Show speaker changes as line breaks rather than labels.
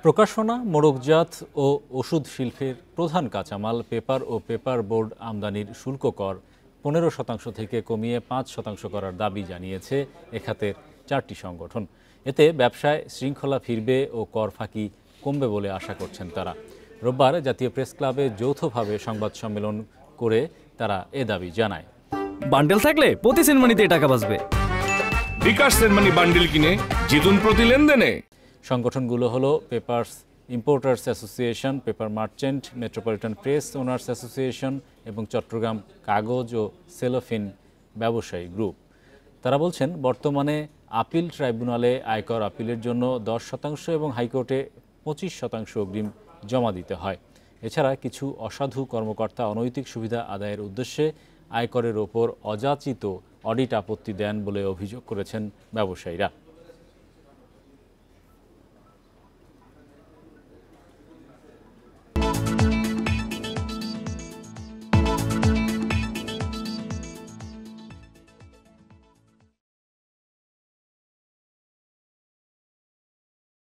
প্রকাশনা, মোড়কজাত ও ওষুধ শিল্পের প্রধান কাঁচামাল পেপার ও পেপার বোর্ড আমদানির শুল্ক কর 15% থেকে কমিয়ে 5% করার দাবি জানিয়েছে এ খাতের 4টি সংগঠন। এতে ব্যবসায় শৃঙ্খলা ফিরবে ও কর ফাঁকি কমবে বলে আশা করছেন তারা। রোববার জাতীয় প্রেস ক্লাবে যৌথভাবে সংবাদ সম্মেলন করে তারা এ দাবি জানায়।
বান্ডেল থাকলে প্রতি সেনমানিতে টাকা বাঁচবে।
বিকাশ সেনমানি বান্ডেল কিনে জিতুন প্রতি লেনদেনে।
সংগঠনগুলো হলো papers importers association, paper merchant, metropolitan press owners association এবং চট্টগ্রাম কাগজ ও সেলোফিন ব্যবসায়ী গ্রুপ। তারা বলছেন, বর্তমানে আপিল ট্রাইব্যুনালে আয়কর আপিলের জন্য 10% এবং হাইকোর্টে 25% অগ্রিম জমা দিতে হয়। এছাড়া কিছু অসাধু কর্মকর্তা অনৈতিক সুবিধা আদায়ের উদ্দেশ্যে আয়করের ওপর অযাচিত অডিট আপত্তি দেন বলে অভিযোগ করেছেন ব্যবসায়ীরা।